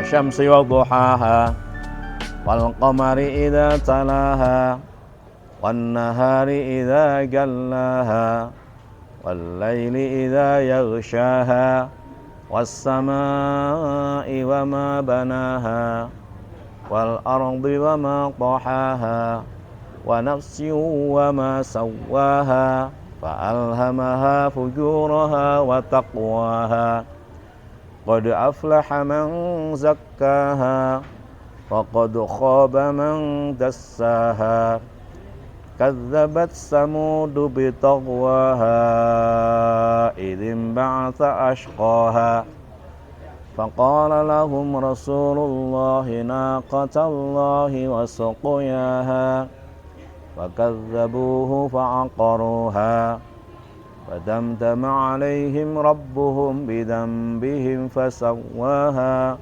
wasyamsi wadduhaha wal qamari idza talaha wan nahari idza jallaha wal laili idza yaghshaha was samaa'i wama banaha wal ardi wama tahaha wa nafsin wama sawwaha fa alhamaha fujuraha wa taqwaha qad aflaha man zakkaha wa qad khaba man dassaha kadzabat samudu bitagwaha idzin ba'atsa ashqaha faqala lahum rasulullahi naqatallahi wa suqiyaha fakadzabuhu fa'aqaruha fadamdama 'alaihim rabbuhum bidzambihim fasawwaha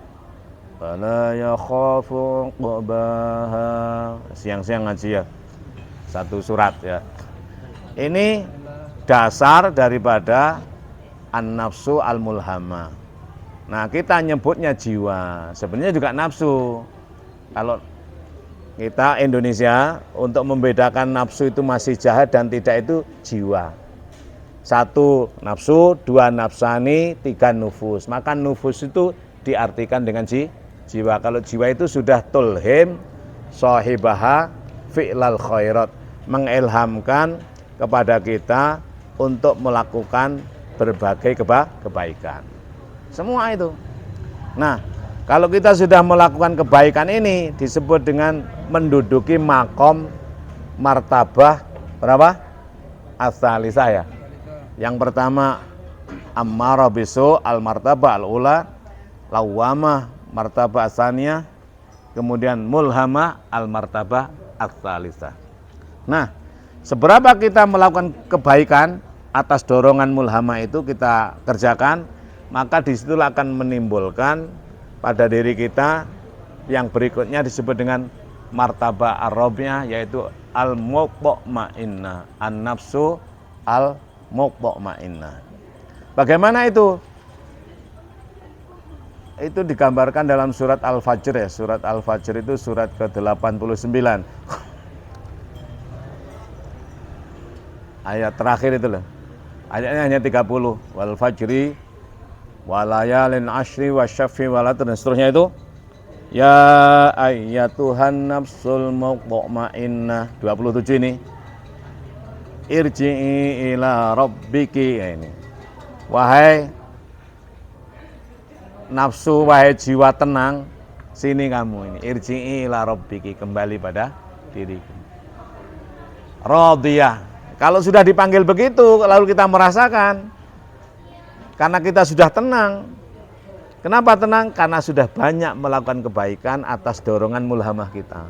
fala yakhafu 'uqbaha. Siang-siang ngaji ya. Satu surat ya. Ini dasar daripada an-nafsu al-mulhamah. Nah, kita nyebutnya jiwa. Sebenarnya juga nafsu. Kalau kita Indonesia untuk membedakan nafsu itu masih jahat dan tidak itu jiwa. 1 nafsu, 2 nafsani, 3 nufus. Maka nufus itu diartikan dengan jiwa. Kalau jiwa itu sudah tulhim sahibaha fi'lal khairat, mengilhamkan kepada kita untuk melakukan berbagai kebaikan. Semua itu. Nah, kalau kita sudah melakukan kebaikan ini disebut dengan menduduki makom martabah berapa? As-salisah ya. Yang pertama ammarah bisu al-martabah al-ula, lawamah martabah asaniyah, kemudian mulhamah al-martabah as-salisah. Nah, seberapa kita melakukan kebaikan atas dorongan mulhamah itu kita kerjakan, maka disitulah akan menimbulkan pada diri kita yang berikutnya disebut dengan martabah ar-rabi'ah, yaitu al-mutma'innah, an-nafsu al-mutma'innah. Bagaimana itu? Itu digambarkan dalam surat Al-Fajr ya. Surat Al-Fajr itu surat ke-89. Ayat terakhir itu loh. Ayatnya hanya 30. Wal fajri walayalin ashri wasyaffi walatr, dan seterusnya itu. Ya ayyatuhan nafsul mutma'innah, 27 ini. Irji'i ila rabbiki, ya ini. Wahai nafsu, wahai jiwa tenang, sini kamu ini. Irji'i ila rabbiki, kembali pada diriku. Radiyah. Kalau sudah dipanggil begitu, lalu kita merasakan, karena kita sudah tenang. Kenapa tenang? Karena sudah banyak melakukan kebaikan atas dorongan mulhamah kita.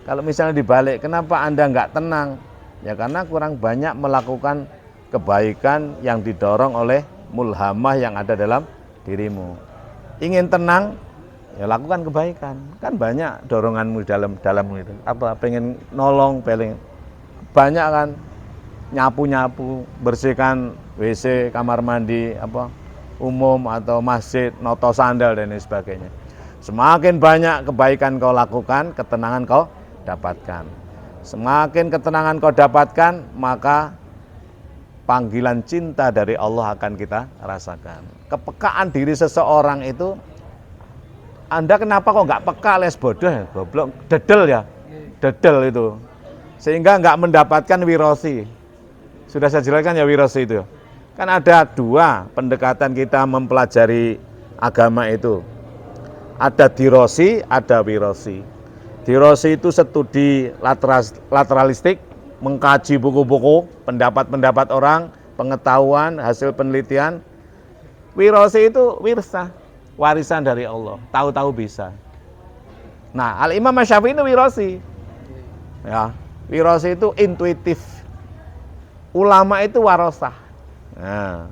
Kalau misalnya dibalik, kenapa Anda enggak tenang? Ya karena kurang banyak melakukan kebaikan yang didorong oleh mulhamah yang ada dalam dirimu. Ingin tenang, ya lakukan kebaikan. Kan banyak doronganmu dalammu itu. Apa? Pengen nolong, pengen banyak kan, nyapu-nyapu, bersihkan WC, kamar mandi, apa umum atau masjid, noto sandal dan lain sebagainya. Semakin banyak kebaikan kau lakukan, ketenangan kau dapatkan. Semakin ketenangan kau dapatkan, maka panggilan cinta dari Allah akan kita rasakan. Kepekaan diri seseorang itu, Anda kenapa kok nggak peka alias bodoh ya, goblok, dedel ya, dedel itu. Sehingga nggak mendapatkan wirosi. Sudah saya jelaskan ya wirosi itu. Kan ada 2 pendekatan kita mempelajari agama itu. Ada dirosi, ada wirosi. Dirosi itu studi lateralistik, mengkaji buku-buku, pendapat-pendapat orang, pengetahuan, hasil penelitian. Wirosi itu wirsah, warisan dari Allah, tahu-tahu bisa. Nah, Al-Imam Syafi'i itu wirosi. Ya, wirosi itu intuitif. Ulama itu warosah. Nah,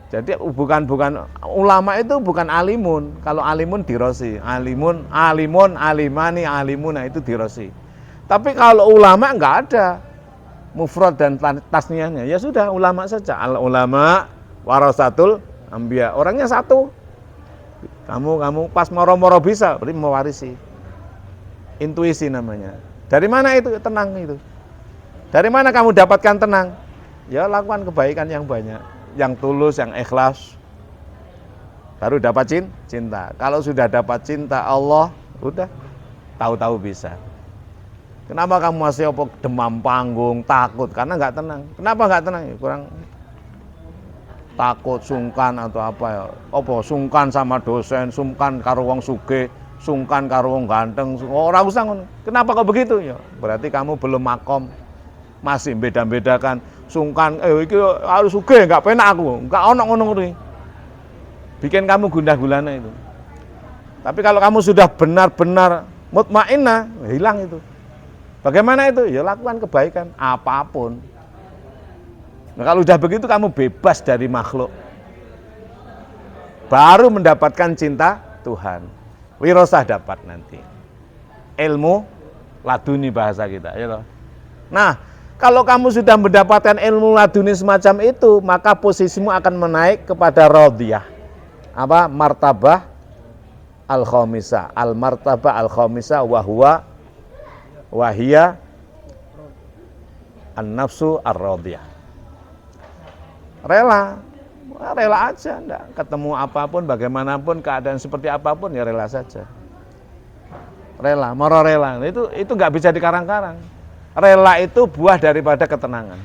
jadi bukan ulama itu bukan alimun. Kalau alimun dirosi, alimun, alimani, alimuna itu dirosi. Tapi kalau ulama enggak ada mufrad dan tasniahnya. Ya sudah ulama saja. Al ulama warasatul anbiya. Orangnya satu. Kamu pas moro-moro bisa, berarti mewarisi. Intuisi namanya. Dari mana itu? Tenang itu. Dari mana kamu dapatkan tenang? Ya lakukan kebaikan yang banyak, yang tulus, yang ikhlas. Baru dapat cinta. Kalau sudah dapat cinta Allah, udah tahu-tahu bisa. Kenapa kamu masih demam panggung, takut? Karena nggak tenang. Kenapa nggak tenang? Ya, kurang takut, sungkan atau apa ya? Sungkan sama dosen, sungkan karo wong sugih, sungkan karo wong ganteng. Ora usah ngono. Kenapa kok begitu? Ya, berarti kamu belum makom. Masih beda-bedakan sungkan, iki harus sugih, nggak penak aku. Nggak ono ngono kuwi. Bikin kamu gundah gulana itu. Tapi kalau kamu sudah benar-benar mutmainnah, hilang itu. Bagaimana itu? Ya lakukan kebaikan apapun. Nah, kalau sudah begitu kamu bebas dari makhluk. Baru mendapatkan cinta Tuhan. Wirosah dapat nanti. Ilmu laduni bahasa kita, ya. Nah, kalau kamu sudah mendapatkan ilmu laduni semacam itu, maka posisimu akan menaik kepada radhiyah. Apa? Martabah al-khamisah. Al-martabah al-khamisah wahia an-nafsu ar-radhiyah. Rela aja, enggak ketemu apapun, bagaimanapun keadaan seperti apapun ya rela saja. Rela. Itu enggak bisa dikarang-karang. Rela itu buah daripada ketenangan.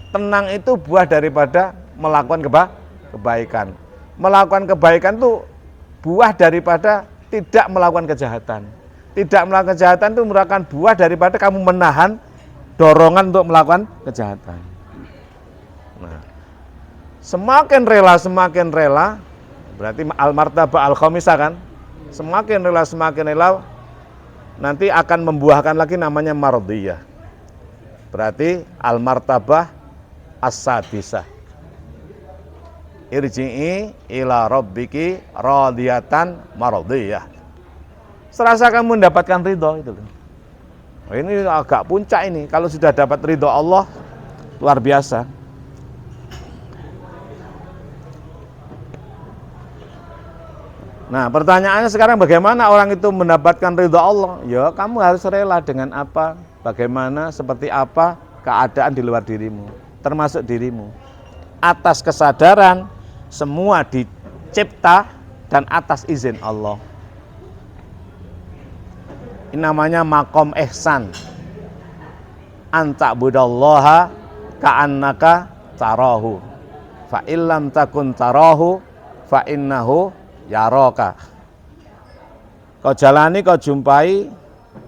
Tenang itu buah daripada melakukan kebaikan. Melakukan kebaikan itu buah daripada tidak melakukan kejahatan. Tidak melakukan kejahatan itu merupakan buah daripada kamu menahan dorongan untuk melakukan kejahatan. Nah, semakin rela, berarti al-martabah al-khamisah kan? Semakin rela, nanti akan membuahkan lagi namanya mardiyah. Berarti al-martabah as-sadisah. Irji'i ila rabbiki radiyatan mardiyah. Serasa kamu mendapatkan ridho itu. Ini agak puncak ini. Kalau sudah dapat ridho Allah, luar biasa. Nah, pertanyaannya sekarang bagaimana orang itu mendapatkan ridho Allah? Ya, kamu harus rela dengan apa, bagaimana, seperti apa keadaan di luar dirimu, termasuk dirimu. Atas kesadaran semua dicipta dan atas izin Allah. Ini namanya makom ihsan. Anta'budallaha ka'annaka tarahu. Fa illam takun tarahu fa innahu yaraka. Kau jalani, kau jumpai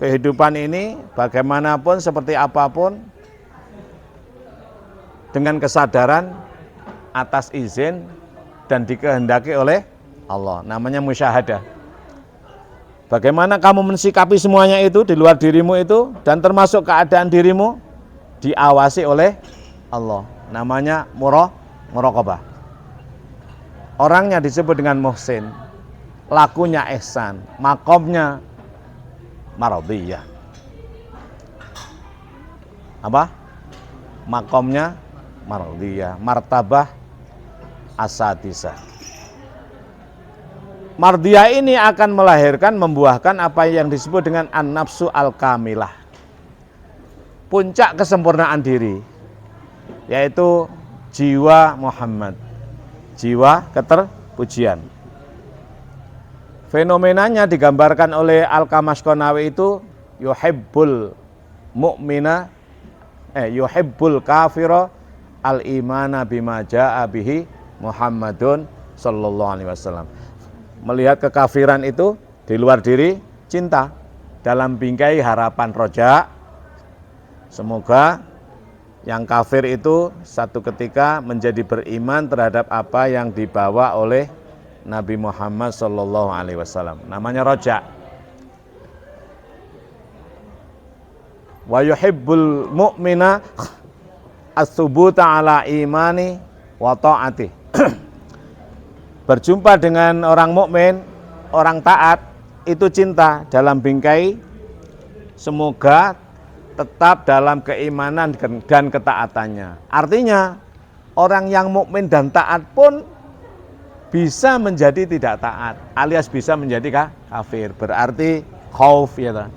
kehidupan ini bagaimanapun, seperti apapun, dengan kesadaran atas izin dan dikehendaki oleh Allah. Namanya musyahadah. Bagaimana kamu mensikapi semuanya itu di luar dirimu itu, dan termasuk keadaan dirimu diawasi oleh Allah. Namanya muraqabah. Orangnya disebut dengan muhsin, lakunya ihsan, makomnya mardiyah. Apa? Makomnya mardiyah, martabah as-sadisah. Mardiyah ini akan melahirkan, membuahkan apa yang disebut dengan an-nafsu al-kamilah. Puncak kesempurnaan diri, yaitu jiwa Muhammad, jiwa keterpujian. Fenomenanya digambarkan oleh Al-Kamashkonawi itu yuhibbul mu'mina yuhibbul kafira al-imana bima ja'a bihi Muhammadun sallallahu alaihi wasallam. Melihat kekafiran itu di luar diri, cinta, dalam bingkai harapan roja. Semoga yang kafir itu satu ketika menjadi beriman terhadap apa yang dibawa oleh Nabi Muhammad sallallahu alaihi wasallam. Namanya roja. Wa yuhibbul mu'mina as-subuta ala imani wa ta'ati. Berjumpa dengan orang mukmin, orang taat, itu cinta dalam bingkai semoga tetap dalam keimanan dan ketaatannya. Artinya orang yang mukmin dan taat pun bisa menjadi tidak taat, alias bisa menjadi kafir. Berarti khauf ya ta.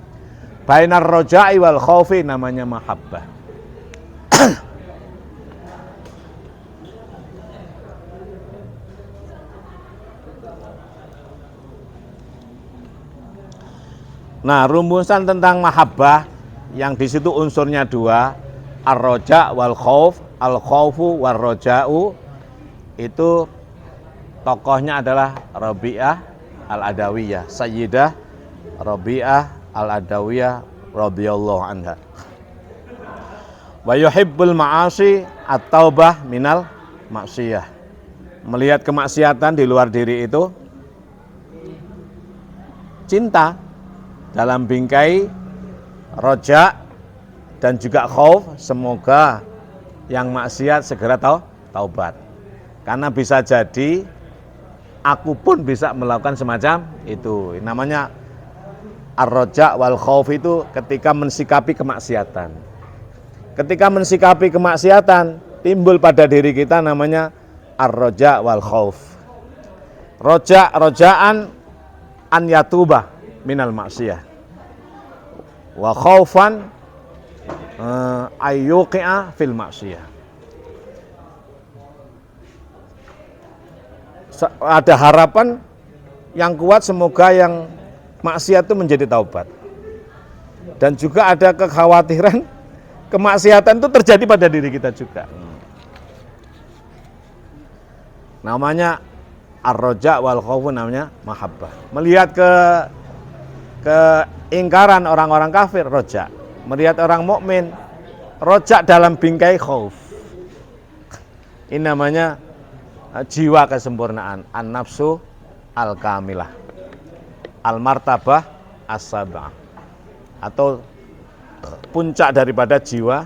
Bainar roja'i wal khaufi namanya mahabbah. Nah, rumusan tentang mahabbah yang di situ unsurnya dua, ar-roja wal khauf, al-khaufu war roja'u, itu tokohnya adalah Rabi'ah al-Adawiyah, Sayyidah Rabi'ah al-Adawiyah radhiyallahu anha. Wa yuhibbul ma'asi at-taubah minal maksiyah. Melihat kemaksiatan di luar diri itu cinta, dalam bingkai roja dan juga khauf, semoga yang maksiat segera taubat. Karena bisa jadi aku pun bisa melakukan semacam itu. Namanya ar-roja wal khauf, itu ketika mensikapi kemaksiatan. Ketika mensikapi kemaksiatan timbul pada diri kita namanya ar-roja wal khauf. Rojaan an yatuba minal maksiyah wa khaufan ayyuqi'a fil maksiyah. Ada harapan yang kuat semoga yang maksiat itu menjadi taubat. Dan juga ada kekhawatiran kemaksiatan itu terjadi pada diri kita juga. Namanya ar-roja wal khaufu, namanya mahabbah. Melihat keingkaran orang-orang kafir, roja. Melihat orang mukmin, roja dalam bingkai khauf. Ini namanya jiwa kesempurnaan, an-nafsu al-kamilah, al-martabah as-sab'ah, atau puncak daripada jiwa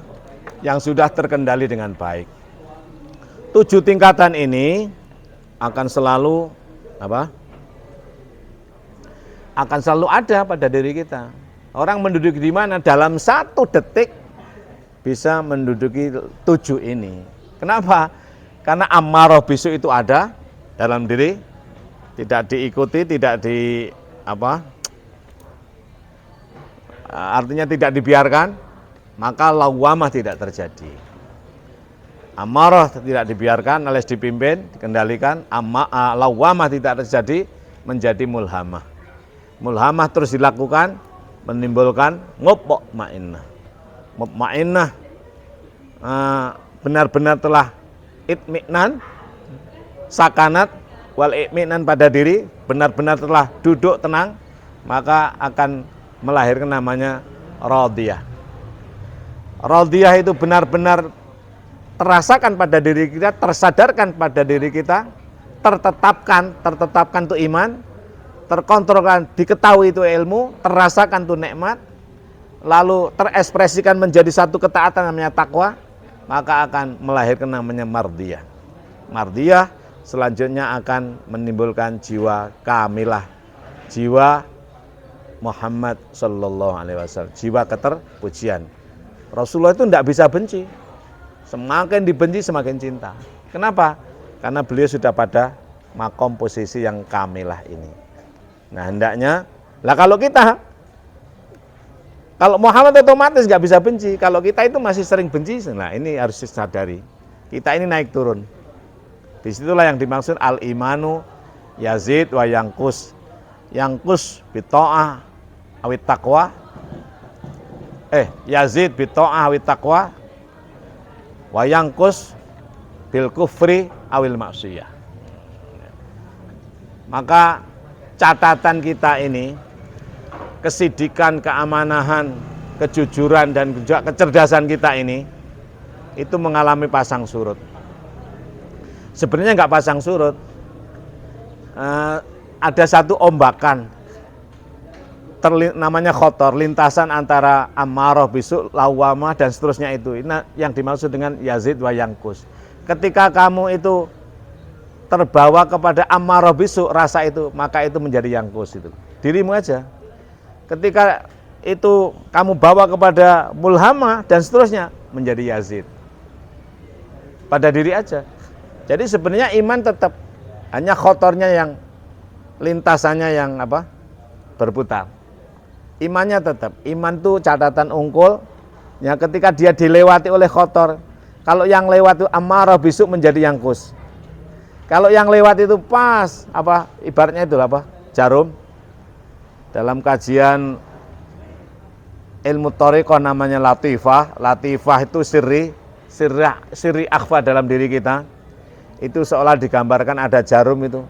yang sudah terkendali dengan baik. 7 tingkatan ini akan selalu akan selalu ada pada diri kita. Orang menduduki di mana? Dalam 1 detik bisa menduduki 7 ini. Kenapa? Karena ammaroh bisu itu ada dalam diri, tidak diikuti, tidak artinya tidak dibiarkan, maka lawamah tidak terjadi. Ammaroh tidak dibiarkan, alias dipimpin, dikendalikan. Lawamah tidak terjadi, menjadi mulhamah. Mulhamah terus dilakukan, menimbulkan mutmainnah. Mutmainnah benar-benar telah itminan, sakanat wal itminan pada diri, benar-benar telah duduk tenang, maka akan melahirkan namanya radiyah. Radiyah itu benar-benar terasakan pada diri kita, tersadarkan pada diri kita, tertetapkan itu iman, terkontrolkan, diketahui itu ilmu, terasakan itu nikmat, lalu terekspresikan menjadi satu ketaatan namanya takwa, maka akan melahirkan namanya mardiyah. Mardiyah selanjutnya akan menimbulkan jiwa kamilah, jiwa Muhammad sallallahu alaihi wasallam, jiwa keterpujian. Rasulullah itu tidak bisa benci. Semakin dibenci semakin cinta. Kenapa? Karena beliau sudah pada makom posisi yang kamilah ini. Nah, hendaknya kalau Muhammad otomatis nggak bisa benci. Kalau kita itu masih sering benci, nah ini harus disadari. Kita ini naik turun. Disitulah yang dimaksud al-imanu yazid wa yangkus. Yangkus bita'ah awit taqwa. Yazid bita'ah awit taqwa. Wa yangkus bil kufri awil maksiyah. Maka catatan kita ini, kesidikan, keamanahan, kejujuran, dan juga kecerdasan kita ini, itu mengalami pasang surut. Sebenarnya nggak pasang surut, ada satu ombakan, namanya khotor, lintasan antara ammaroh bisu, lawamah, dan seterusnya itu. Ini yang dimaksud dengan yazid wa yangkus. Ketika kamu itu terbawa kepada ammaroh bisu, rasa itu, maka itu menjadi yangkus itu. Dirimu aja. Ketika itu kamu bawa kepada mulhamah dan seterusnya, menjadi yazid. Pada diri aja. Jadi sebenarnya iman tetap, Hanya khotornya yang lintasannya yang apa? Berputar. Imannya tetap. Iman itu catatan unggul. Ya, ketika dia dilewati oleh khotor. Kalau yang lewat itu amarah bisuk menjadi yang kus. Kalau yang lewat itu pas, apa ibaratnya itu apa? Jarum. Dalam kajian ilmu thariqah namanya latifah. Latifah itu sirri akhfa dalam diri kita. Itu seolah digambarkan ada jarum itu.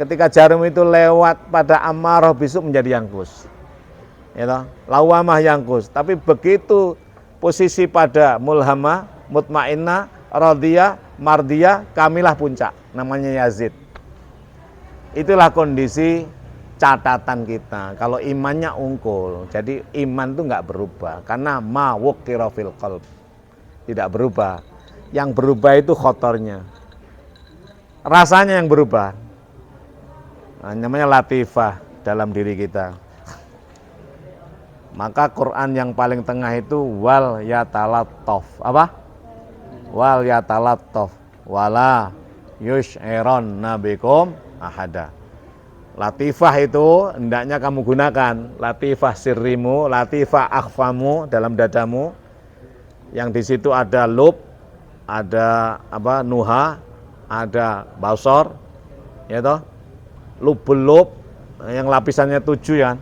Ketika jarum itu lewat pada amarah bisuk menjadi yangkus. Ya, lawamah yangkus. Tapi begitu posisi pada mulhamah, mutmainnah, radiyah, mardiyah, kamilah puncak. Namanya Yazid. Itulah kondisi catatan kita. Kalau imannya unggul. Jadi iman itu enggak berubah. Karena ma wuqira fil qalb. Tidak berubah. Yang berubah itu khotornya. Rasanya yang berubah. Nah, namanya latifah dalam diri kita. Maka Quran yang paling tengah itu wal yatalattaf. Apa? Wal yatalattaf wala yush'iron nabikum ahada. Latifah itu hendaknya kamu gunakan. Latifah sirrimu, latifah akhfamu dalam dadamu. Yang di situ ada lub, ada apa? Nuha, ada basor, ya toh, lub, yang lapisannya 7 ya.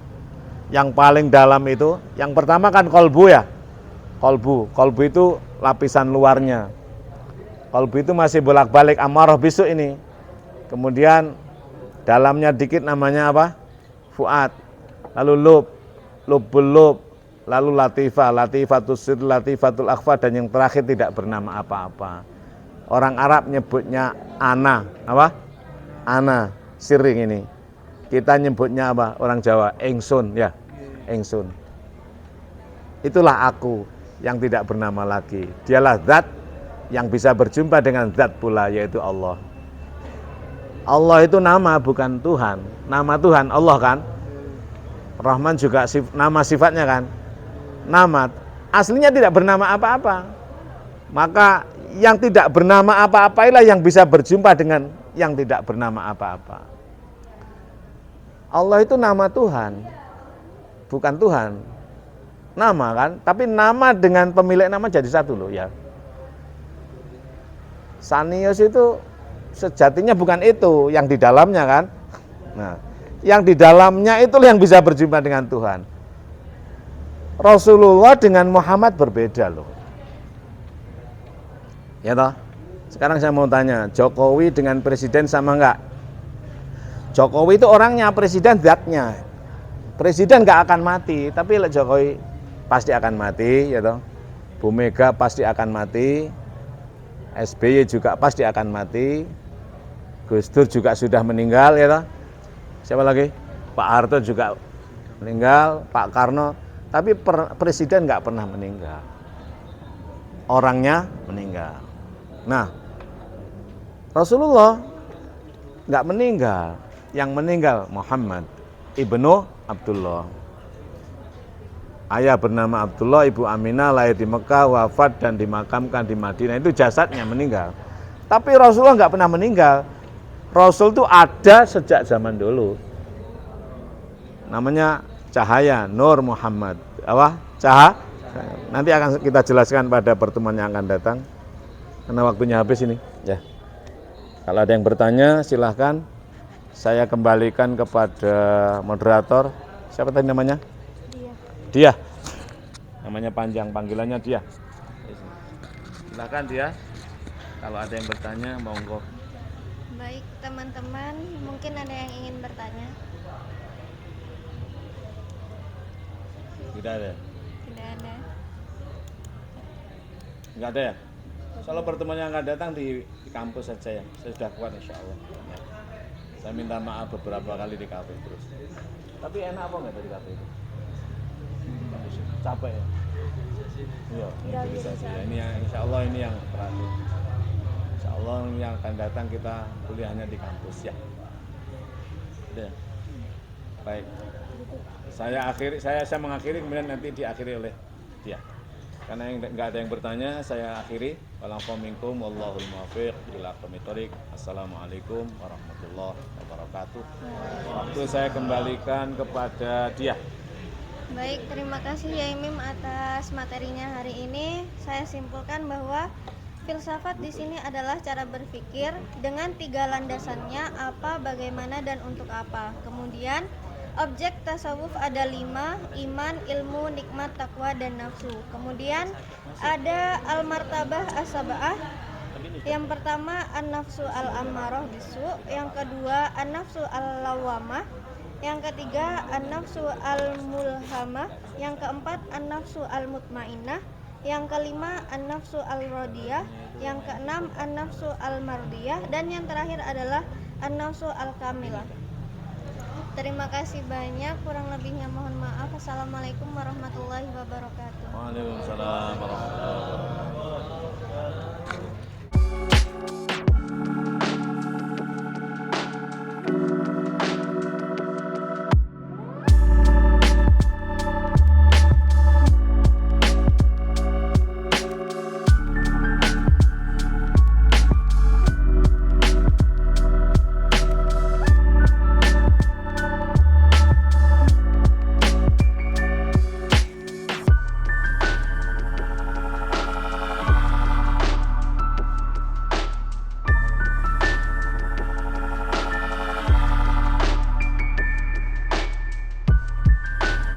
Yang paling dalam itu, yang pertama kan kolbu ya, kolbu itu lapisan luarnya. Kolbu itu masih bolak-balik amarah bisuk ini. Kemudian dalamnya dikit namanya apa? Fuad. Lalu lub, lalu latifatul sir, latifatul akhfa, dan yang terakhir tidak bernama apa-apa. Orang Arab nyebutnya ana, apa? Ana, siring ini. Kita nyebutnya apa? Orang Jawa, engsun, ya, engsun. Itulah aku yang tidak bernama lagi. Dialah zat yang bisa berjumpa dengan zat pula, yaitu Allah. Allah itu nama, bukan Tuhan. Nama Tuhan Allah kan? Rahman juga nama sifatnya kan? Nama. Aslinya tidak bernama apa-apa. Maka yang tidak bernama apa-apa ialah yang bisa berjumpa dengan yang tidak bernama apa-apa. Allah itu nama Tuhan, bukan Tuhan. Nama kan, tapi nama dengan pemilik nama jadi satu loh ya. Sanios itu sejatinya bukan itu, yang di dalamnya kan. Nah, yang di dalamnya itu yang bisa berjumpa dengan Tuhan. Rasulullah dengan Muhammad berbeda loh. Ya toh? Sekarang saya mau tanya, Jokowi dengan presiden sama enggak? Jokowi itu orangnya, presiden zatnya. Presiden enggak akan mati, tapi Jokowi pasti akan mati, ya toh. Bu Mega pasti akan mati. SBY juga pasti akan mati. Gus Dur juga sudah meninggal, ya toh. Siapa lagi? Pak Harto juga meninggal, Pak Karno, tapi presiden enggak pernah meninggal. Orangnya meninggal. Nah, Rasulullah enggak meninggal. Yang meninggal Muhammad ibnu Abdullah. Ayah bernama Abdullah, ibu Aminah, lahir di Mekah, wafat dan dimakamkan di Madinah. Itu jasadnya meninggal. Tapi Rasulullah enggak pernah meninggal. Rasul itu ada sejak zaman dulu. Namanya cahaya, Nur Muhammad. Apa? Cahaya. Nanti akan kita jelaskan pada pertemuan yang akan datang. Karena waktunya habis ini. Ya. Kalau ada yang bertanya, silahkan. Saya kembalikan kepada moderator. Siapa tadi namanya? Dia. Namanya panjang, panggilannya dia. Silahkan dia. Kalau ada yang bertanya, monggo. Baik teman-teman, mungkin ada yang ingin bertanya? Tidak ada. Tidak ada. Enggak ada ya? Kalau pertemuan yang akan datang di kampus saja ya. Saya sudah kuat insya Allah. Ya. Saya minta maaf beberapa kali di kafe terus. Tapi enak apa enggak dari kafe itu? Capek ya? Iya, improvisasi ya. Ini yang insya Allah ini yang terakhir. Insya Allah yang akan datang kita kuliahnya di kampus ya. Ya. Baik. Saya mengakhiri kemudian nanti diakhiri oleh dia. Karena yang nggak ada yang bertanya, saya akhiri. Wa'alaikum minkum, wallahul muwaffiq ila aqwamit thoriq. Assalamualaikum warahmatullahi wabarakatuh. Waktu saya kembalikan kepada dia. Baik, terima kasih ya Imim atas materinya hari ini. Saya simpulkan bahwa filsafat di sini adalah cara berpikir dengan 3 landasannya, apa, bagaimana, dan untuk apa. Kemudian objek tasawuf ada 5, iman, ilmu, nikmat, takwa, dan nafsu. Kemudian ada al-martabah as-sab'ah. Yang pertama an-nafsu al-ammarah bisu, yang kedua an-nafsu al-lawamah, yang ketiga an-nafsu al-mulhamah, yang keempat an-nafsu al-mutmainnah, yang kelima an-nafsu al-radiyah, yang keenam an-nafsu al-mardiyah, dan yang terakhir adalah an-nafsu al-kamilah. Terima kasih banyak, kurang lebihnya mohon maaf. Assalamualaikum warahmatullahi wabarakatuh. Waalaikumsalam warahmatullahi wabarakatuh.